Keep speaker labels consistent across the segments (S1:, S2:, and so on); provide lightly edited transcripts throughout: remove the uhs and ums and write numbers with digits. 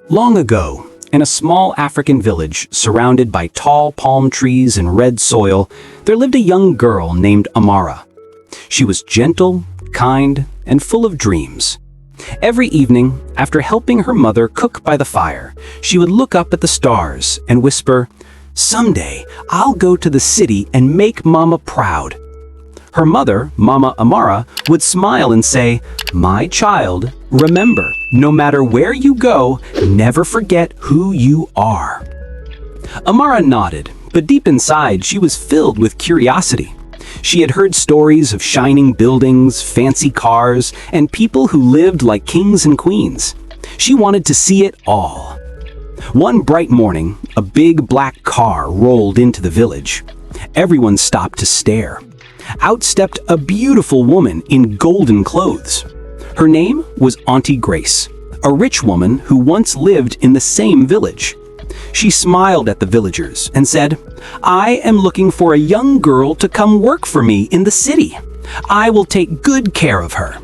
S1: Long ago, in a small African village surrounded by tall palm trees and red soil, there lived a young girl named Amara. She was gentle, kind, and full of dreams. Every evening, after helping her mother cook by the fire, she would look up at the stars and whisper, "Someday, I'll go to the city and make Mama proud." Her mother, Mama Amara, would smile and say, "My child, remember, no matter where you go, never forget who you are." Amara nodded, but deep inside she was filled with curiosity. She had heard stories of shining buildings, fancy cars, and people who lived like kings and queens. She wanted to see it all. One bright morning, a big black car rolled into the village. Everyone stopped to stare. Out stepped a beautiful woman in golden clothes. Her name was Auntie Grace, a rich woman who once lived in the same village. She smiled at the villagers and said, "I am looking for a young girl to come work for me in the city. I will take good care of her."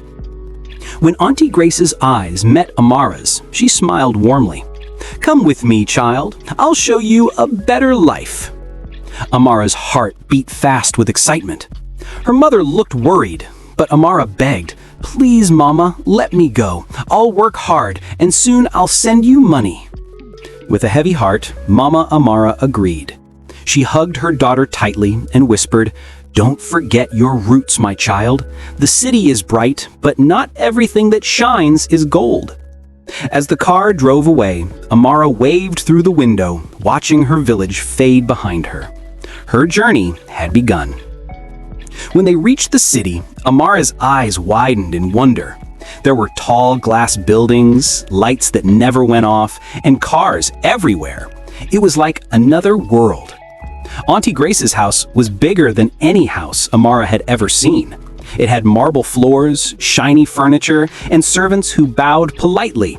S1: When Auntie Grace's eyes met Amara's, she smiled warmly. "Come with me, child. I'll show you a better life." Amara's heart beat fast with excitement. Her mother looked worried, but Amara begged, "Please, Mama, let me go. I'll work hard, and soon I'll send you money." With a heavy heart, Mama Amara agreed. She hugged her daughter tightly and whispered, "Don't forget your roots, my child. The city is bright, but not everything that shines is gold." As the car drove away, Amara waved through the window, watching her village fade behind her. Her journey had begun. When they reached the city, Amara's eyes widened in wonder. There were tall glass buildings, lights that never went off, and cars everywhere. It was like another world. Auntie Grace's house was bigger than any house Amara had ever seen. It had marble floors, shiny furniture, and servants who bowed politely.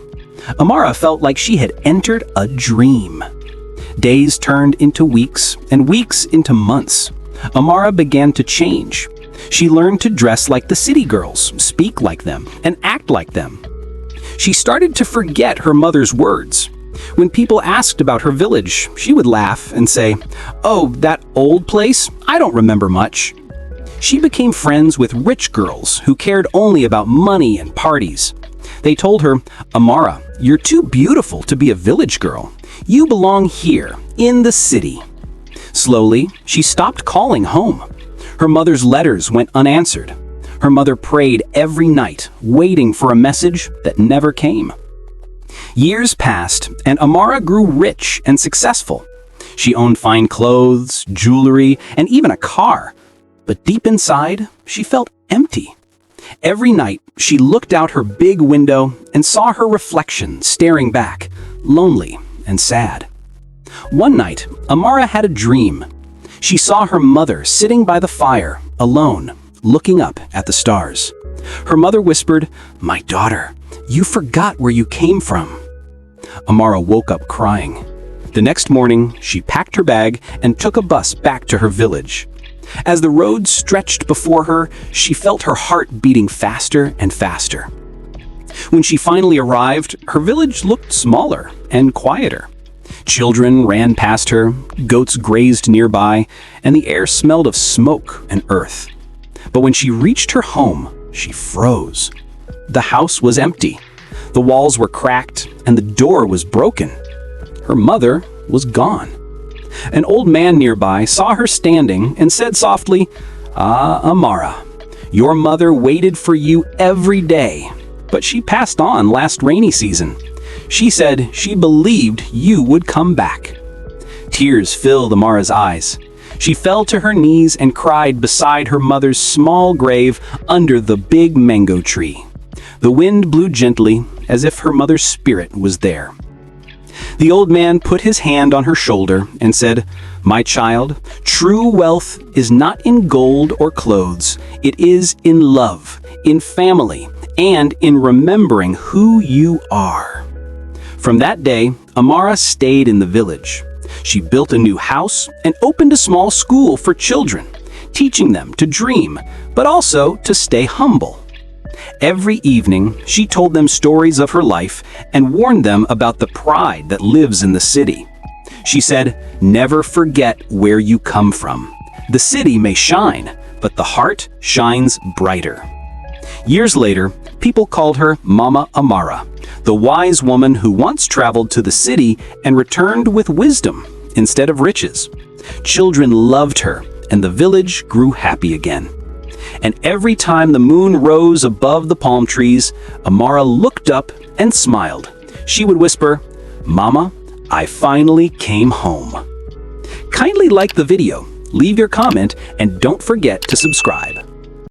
S1: Amara felt like she had entered a dream. Days turned into weeks, and weeks into months. Amara began to change. She learned to dress like the city girls, speak like them, and act like them. She started to forget her mother's words. When people asked about her village, she would laugh and say, "Oh, that old place? I don't remember much." She became friends with rich girls who cared only about money and parties. They told her, "Amara, you're too beautiful to be a village girl. You belong here, in the city." Slowly, she stopped calling home. Her mother's letters went unanswered. Her mother prayed every night, waiting for a message that never came. Years passed, and Amara grew rich and successful. She owned fine clothes, jewelry, and even a car. But deep inside, she felt empty. Every night, she looked out her big window and saw her reflection staring back, lonely and sad. One night, Amara had a dream. She saw her mother sitting by the fire, alone, looking up at the stars. Her mother whispered, "My daughter, you forgot where you came from." Amara woke up crying. The next morning, she packed her bag and took a bus back to her village. As the road stretched before her, she felt her heart beating faster and faster. When she finally arrived, her village looked smaller and quieter. Children ran past her, goats grazed nearby, and the air smelled of smoke and earth. But when she reached her home, she froze. The house was empty. The walls were cracked, and the door was broken. Her mother was gone. An old man nearby saw her standing and said softly, "Ah, Amara, your mother waited for you every day, but she passed on last rainy season. She said she believed you would come back." Tears filled Amara's eyes. She fell to her knees and cried beside her mother's small grave under the big mango tree. The wind blew gently, as if her mother's spirit was there. The old man put his hand on her shoulder and said, "My child, true wealth is not in gold or clothes. It is in love, in family, and in remembering who you are." From that day, Amara stayed in the village. She built a new house and opened a small school for children, teaching them to dream, but also to stay humble. Every evening, she told them stories of her life and warned them about the pride that lives in the city. She said, "Never forget where you come from. The city may shine, but the heart shines brighter." Years later, people called her Mama Amara, the wise woman who once traveled to the city and returned with wisdom instead of riches. Children loved her, and the village grew happy again. And every time the moon rose above the palm trees, Amara looked up and smiled. She would whisper, "Mama, I finally came home." Kindly like the video, leave your comment, and don't forget to subscribe.